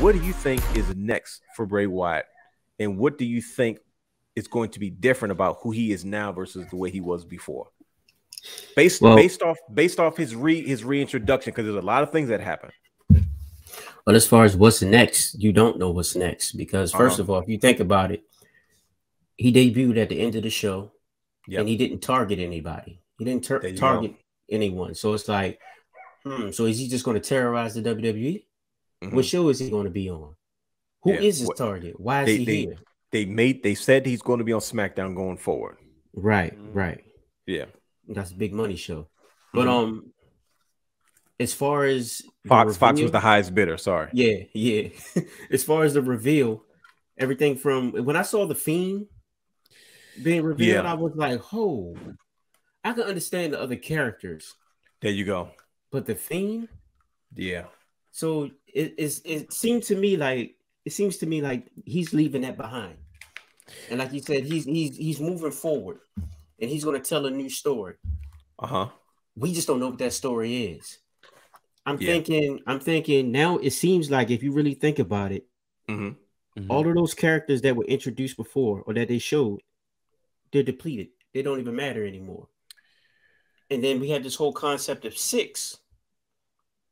what do you think is next for Bray Wyatt? And what do you think is going to be different about who he is now versus the way he was before? Based off his reintroduction, because there's a lot of things that happen. But as far as what's next, you don't know what's next, because first of all, if you think about it, he debuted at the end of the show, and he didn't target anybody. He didn't target anyone. So it's like, so is he just going to terrorize the WWE? What show is he going to be on? Who is his target? Why is he here? They said he's going to be on SmackDown going forward. Right. Yeah. That's a big money show. But as far as Fox was the highest bidder. Sorry. Yeah. As far as the reveal, everything from when I saw the Fiend being revealed, I was like, "Oh, I can understand the other characters." There you go. But the Fiend, yeah. So it seems to me like he's leaving that behind, and like you said, he's moving forward, and he's going to tell a new story. We just don't know what that story is. I'm thinking now. It seems like if you really think about it, all of those characters that were introduced before or that they showed, they're depleted. They don't even matter anymore. And then we had this whole concept of 6.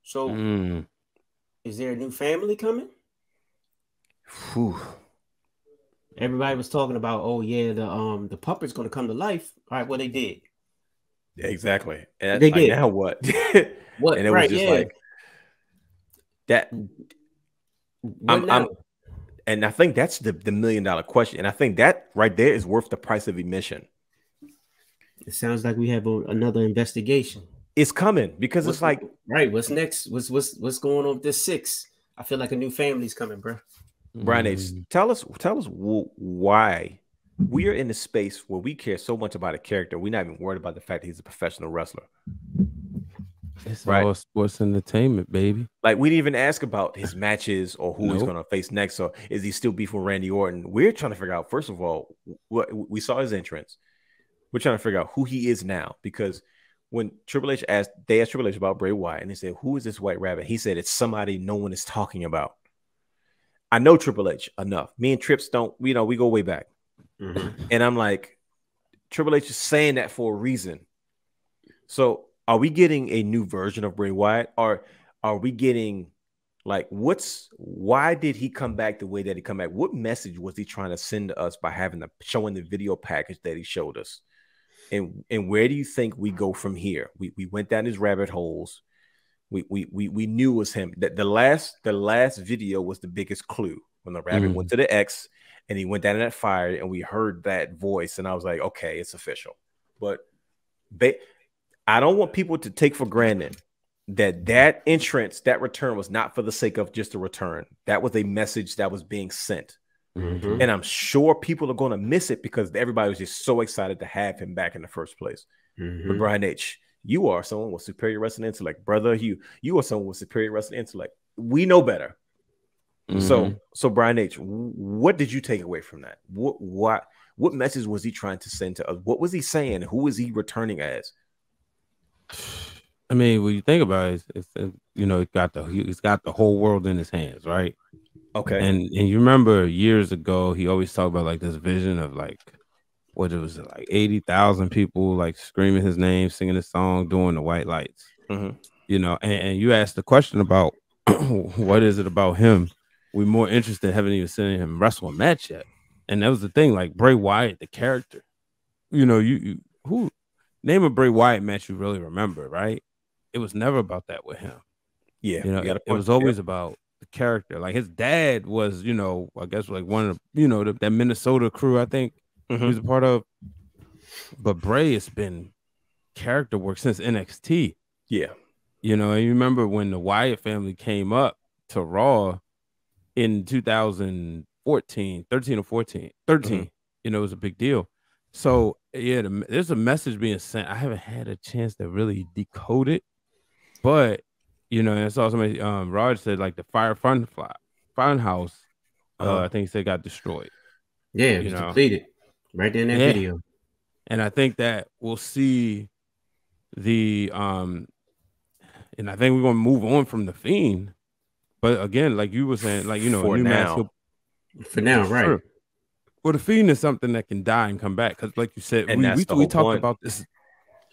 So, is there a new family coming? Whew. Everybody was talking about, oh yeah, the puppet's going to come to life. All right, well they did. Exactly. And they did. Now what? What? And it was just like that. And I think that's the $1 million question. And I think that right there is worth the price of admission. It sounds like we have another investigation. It's coming because it's like, right. What's next? What's going on with this 6? I feel like a new family's coming, bro. Brian H, tell us why we are in a space where we care so much about a character. We're not even worried about the fact that he's a professional wrestler. It's all sports entertainment, baby. Like, we didn't even ask about his matches or who he's going to face next. Or is he still beefing with Randy Orton? We're trying to figure out, first of all, what we saw his entrance. We're trying to figure out who he is now, because when they asked Triple H about Bray Wyatt, and they said, "Who is this White Rabbit?" He said, "It's somebody no one is talking about." I know Triple H enough. Me and Trips don't, we go way back. And I'm like, Triple H is saying that for a reason. So are we getting a new version of Bray Wyatt? Or are we getting like, why did he come back the way that he come back? What message was he trying to send to us by showing the video package that he showed us? And where do you think we go from here? We went down his rabbit holes. We knew it was him. That the last video was the biggest clue, when the rabbit went to the X and he went down in that fire, and we heard that voice, and I was like, okay, it's official. But I don't want people to take for granted that entrance, that return was not for the sake of just a return. That was a message that was being sent. And I'm sure people are going to miss it because everybody was just so excited to have him back in the first place. But Brian H, you are someone with superior wrestling intellect. Brother Hugh, you are someone with superior wrestling intellect. We know better. So Brian H, what did you take away from that? What message was he trying to send to us? What was he saying? Who is he returning as? I mean, when you think about it, it's he's got the whole world in his hands, right? Okay. And you remember years ago, he always talked about like this vision of like, what it was, like 80,000 people like screaming his name, singing his song, doing the white lights. And you asked the question about what is it about him? We're more interested, haven't even seen him wrestle a match yet. And that was the thing, like Bray Wyatt, the character. You who name a Bray Wyatt match you really remember, right? It was never about that with him. Yeah, it was always about the character. Like his dad was, I guess like one of that Minnesota crew, I think he was a part of. But Bray has been character work since NXT. Yeah. And you remember when the Wyatt family came up to Raw in 2013 or 14. It was a big deal. So yeah, there's a message being sent. I haven't had a chance to really decode it, but and I saw somebody, Raj said like the Funhouse, I think he said got destroyed. Yeah, it was depleted right there in that video. And I think that we'll see and I think we're gonna move on from the Fiend But again, like you were saying, like, you know, For a new now. match. For now, right? Sure. Well, the Fiend is something that can die and come back because, like you said, And that's the we whole talked point. about this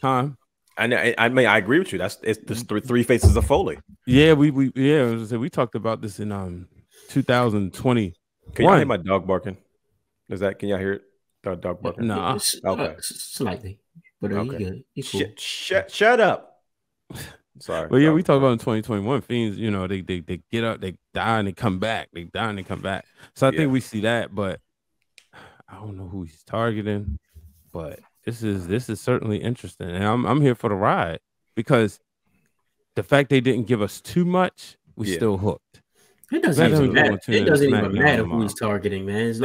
time. I mean, I agree with you. It's the three faces of Foley. Yeah, we talked about this in 2020. Can y'all hear my dog barking? Can y'all hear it? The dog barking? Nah. Okay. Slightly. But okay. He good. He's cool. Shut up. Sorry. But yeah, we talked about in 2021 Fiends, you know, they get up, they die and they come back. They die and they come back. So I think we see that, but I don't know who he's targeting. But this is certainly interesting. And I'm here for the ride because the fact they didn't give us too much, we still hooked. It doesn't even matter. It doesn't even matter who he's targeting, man. As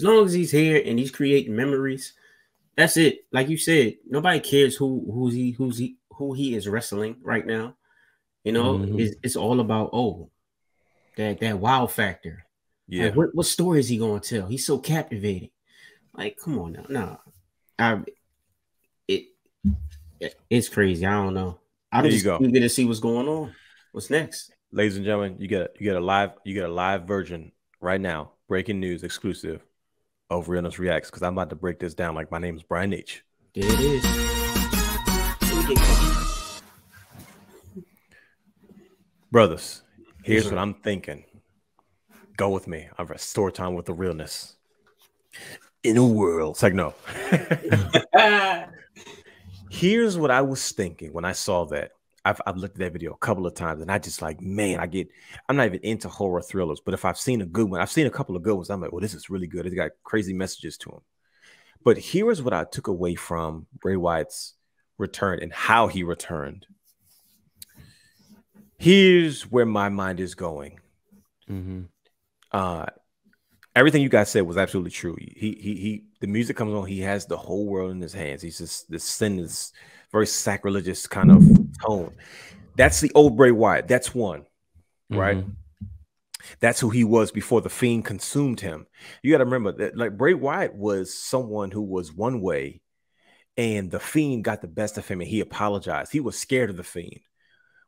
long as he's here and he's creating memories, that's it. Like you said, nobody cares who he is wrestling right now. You know, it's all about that wow factor. Yeah. Like, what story is he going to tell? He's so captivating. Like, come on now. It's crazy. I don't know. I'm just eager to see what's going on. What's next? Ladies and gentlemen, you get a live version right now. Breaking news exclusive of Realness Reacts, because I'm about to break this down like my name is Brian H. There it is. Brothers, here's what I'm thinking. Go with me. I've got story time with the realness. In a world. It's like, no. Here's what I was thinking when I saw that. I've looked at that video a couple of times, and I just like, man, I'm not even into horror thrillers, but if I've seen a good one, I've seen a couple of good ones, I'm like, well, this is really good. It's got crazy messages to them. But here's what I took away from Bray Wyatt's return and how he returned. Here's where my mind is going. Everything you guys said was absolutely true. The music comes on, he has the whole world in his hands. He's just, this sin is very sacrilegious kind of tone. That's the old Bray Wyatt. That's one, right? That's who he was before the Fiend consumed him. You got to remember that, like, Bray Wyatt was someone who was one way, and the Fiend got the best of him, and he apologized. He was scared of the Fiend.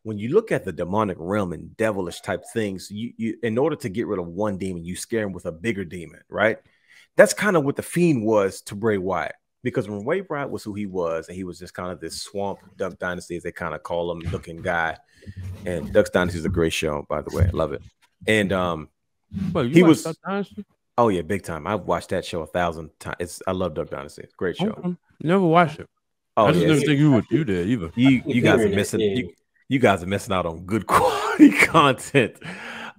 When you look at the demonic realm and devilish type things, you in order to get rid of one demon, you scare him with a bigger demon, right? That's kind of what the Fiend was to Bray Wyatt. Because when Bray Wyatt was who he was, and he was just kind of this swamp Duck Dynasty, as they kind of call him, looking guy. And Duck Dynasty is a great show, by the way. I love it. And he was, oh yeah, big time. I've watched that show 1,000 times. I love Duck Dynasty. It's a great show. Never watched it. I just never think you did either. You guys are missing. You guys are missing out on good quality content.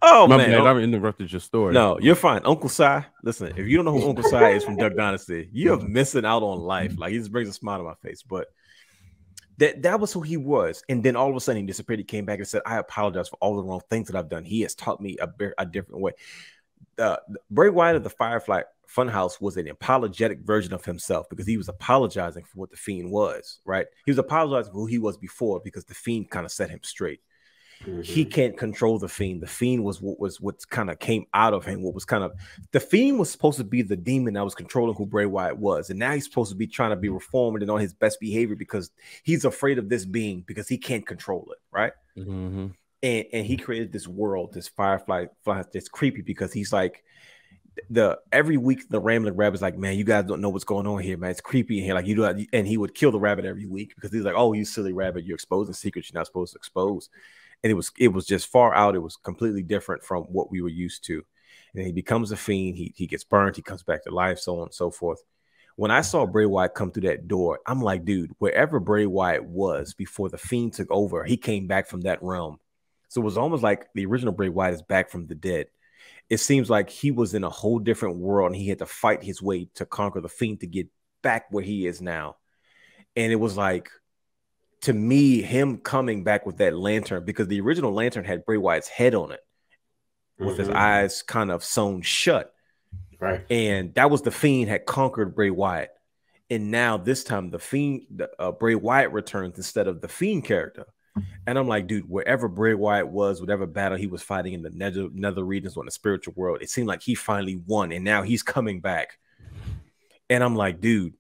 Oh, man. I interrupted your story. No, you're fine. Uncle Si, listen, if you don't know who Uncle Si is from Duck Dynasty, you're missing out on life. Like, he just brings a smile to my face. But that was who he was. And then all of a sudden he disappeared. He came back and said, I apologize for all the wrong things that I've done. He has taught me a different way. Bray Wyatt of the Firefly Funhouse was an apologetic version of himself, because he was apologizing for what the Fiend was, right? He was apologizing for who he was before, because the Fiend kind of set him straight. He can't control the Fiend. The Fiend was what kind of came out of him. The Fiend was supposed to be the demon that was controlling who Bray Wyatt was, and now he's supposed to be trying to be reformed and on his best behavior, because he's afraid of this being, because he can't control it, right? And he created this world, this Firefly, that's creepy, because he's like, every week the rambling rabbit's like, man, you guys don't know what's going on here, man. It's creepy in here. Like, you do, and he would kill the rabbit every week, because he's like, oh, you silly rabbit, you're exposing secrets you're not supposed to expose. And it was just far out. It was completely different from what we were used to. And he becomes a Fiend. He gets burned. He comes back to life, so on and so forth. When I saw Bray Wyatt come through that door, I'm like, dude, wherever Bray Wyatt was before the Fiend took over, he came back from that realm. So it was almost like the original Bray Wyatt is back from the dead. It seems like he was in a whole different world, and he had to fight his way to conquer the Fiend to get back where he is now. And it was like, to me, him coming back with that lantern, because the original lantern had Bray Wyatt's head on it with his eyes kind of sewn shut. Right. And that was the Fiend had conquered Bray Wyatt. And now this time the Fiend, Bray Wyatt returns instead of the Fiend character. And I'm like, dude, wherever Bray Wyatt was, whatever battle he was fighting in the nether regions or in the spiritual world, it seemed like he finally won. And now he's coming back. And I'm like, dude,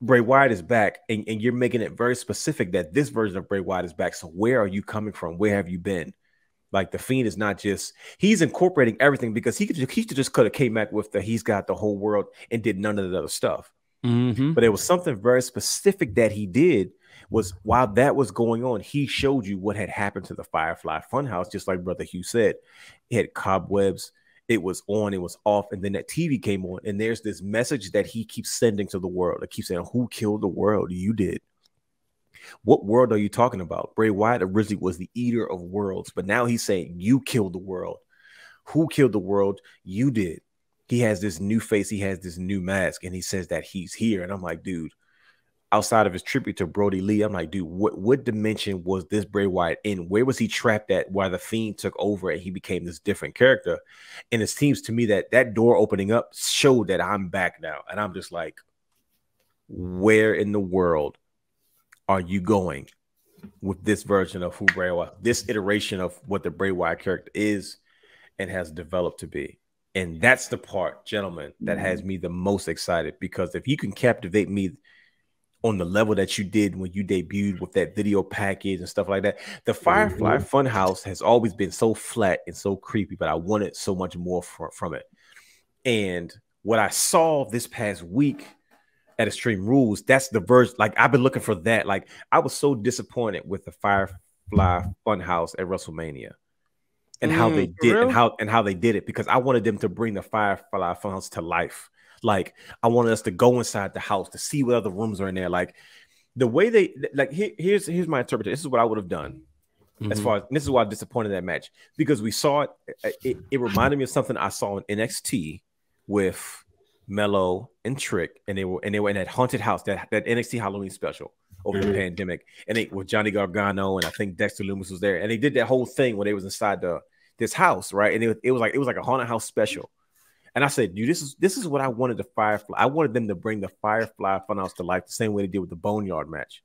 Bray Wyatt is back, and you're making it very specific that this version of Bray Wyatt is back. So where are you coming from? Where have you been? Like the Fiend is not just, he's incorporating everything, because he could just could have came back with the he's got the whole world and did none of the other stuff. But it was something very specific that he did. Was while that was going on, he showed you what had happened to the Firefly Funhouse, just like Brother Hugh said. It had cobwebs, it was on, it was off, and then that TV came on, and there's this message that he keeps sending to the world. It keeps saying, who killed the world? You did. What world are you talking about? Bray Wyatt originally was the eater of worlds, but now he's saying, you killed the world. Who killed the world? You did. He has this new face, he has this new mask, and he says that he's here. And I'm like, dude, outside of his tribute to Brody Lee, I'm like, dude, what dimension was this Bray Wyatt in? Where was he trapped at while the Fiend took over and he became this different character? And it seems to me that that door opening up showed that I'm back now. And I'm just like, where in the world are you going with this version of who Bray Wyatt, this iteration of what the Bray Wyatt character is and has developed to be? And that's the part, gentlemen, that has me the most excited, because if you can captivate me on the level that you did when you debuted with that video package and stuff like that, the Firefly Funhouse has always been so flat and so creepy, but I wanted so much more from it. And what I saw this past week at Extreme Rules, that's the version. Like, I've been looking for that. Like, I was so disappointed with the Firefly Funhouse at WrestleMania and how they did and how they did it, because I wanted them to bring the Firefly Funhouse to life. Like, I wanted us to go inside the house to see what other rooms are in there. Like, the way they, like, here's my interpretation. This is what I would have done. As far as, this is why I'm disappointed in that match, because we saw it reminded me of something I saw in NXT with Mello and Trick, and they were in that haunted house, that NXT Halloween special over the pandemic, and they with Johnny Gargano, and I think Dexter Lumis was there, and they did that whole thing where they was inside this house, right? And it was like a haunted house special. And I said, dude, this is what I wanted the Firefly. I wanted them to bring the Firefly Funhouse to life the same way they did with the Boneyard match.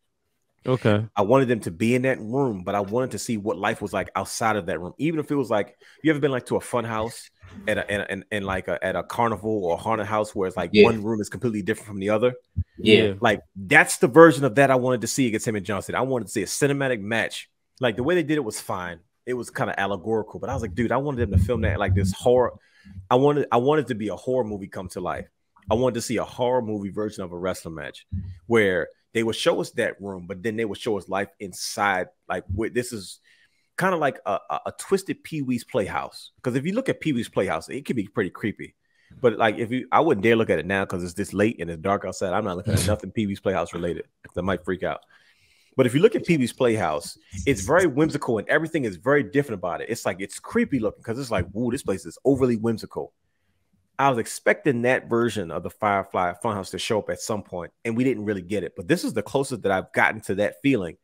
Okay. I wanted them to be in that room, but I wanted to see what life was like outside of that room. Even if it was like, you ever been like to a fun house at a carnival or a haunted house where it's like one room is completely different from the other? Yeah. Like, that's the version of that I wanted to see against him and Johnson. I wanted to see a cinematic match. Like, the way they did it was fine. It was kind of allegorical, but I was like, dude, I wanted them to film that like this horror. I wanted to be a horror movie come to life. I wanted to see a horror movie version of a wrestling match where they would show us that room, but then they would show us life inside. Like, this is kind of like a twisted Pee-wee's Playhouse. Because if you look at Pee-wee's Playhouse, it can be pretty creepy. But like, I wouldn't dare look at it now because it's this late and it's dark outside. I'm not looking at nothing Pee-wee's Playhouse related. That might freak out. But if you look at Pee-wee's Playhouse, it's very whimsical and everything is very different about it. It's like, it's creepy looking because it's like, whoa, this place is overly whimsical. I was expecting that version of the Firefly Funhouse to show up at some point, and we didn't really get it. But this is the closest that I've gotten to that feeling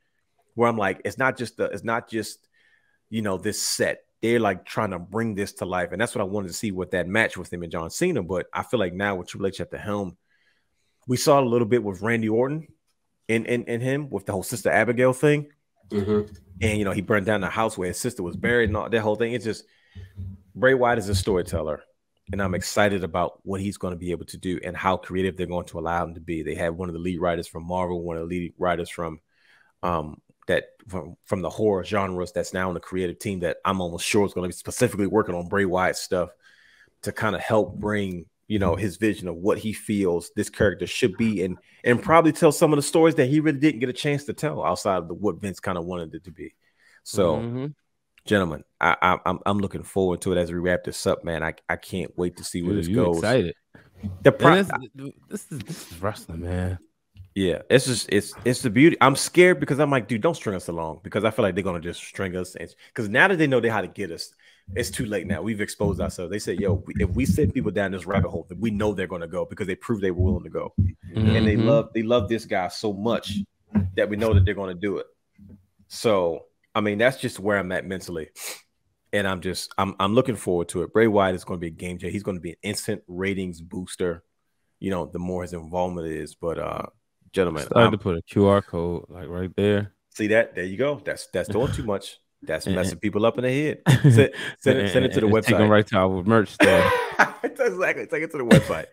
where I'm like, it's not just this set. They're like trying to bring this to life. And that's what I wanted to see with that match with him and John Cena. But I feel like now with Triple H at the helm, we saw a little bit with Randy Orton in him with the whole Sister Abigail thing. And, he burned down the house where his sister was buried and all that whole thing. It's just, Bray Wyatt is a storyteller. And I'm excited about what he's going to be able to do and how creative they're going to allow him to be. They have one of the lead writers from Marvel, one of the lead writers from the horror genres that's now in the creative team that I'm almost sure is going to be specifically working on Bray Wyatt stuff to kind of help bring, his vision of what he feels this character should be and probably tell some of the stories that he really didn't get a chance to tell outside of what Vince kind of wanted it to be. So, gentlemen, I'm looking forward to it as we wrap this up, man. I can't wait to see where this goes. Excited. This is wrestling, man. Yeah, it's the beauty. I'm scared because I'm like, dude, don't string us along, because I feel like they're gonna just string us. Because now that they know how to get us, it's too late now. We've exposed ourselves. They say, yo, if we send people down this rabbit hole, we know they're gonna go because they proved they were willing to go, and they love this guy so much that we know that they're gonna do it. So, I mean, that's just where I'm at mentally. And I'm looking forward to it. Bray Wyatt is going to be a game changer. He's going to be an instant ratings booster, the more his involvement is. But gentlemen, started to put a QR code like right there. See that? There you go. That's doing too much. That's messing people up in the head. Send it to the website. Take them right to our merch store. Exactly. Take it to the website.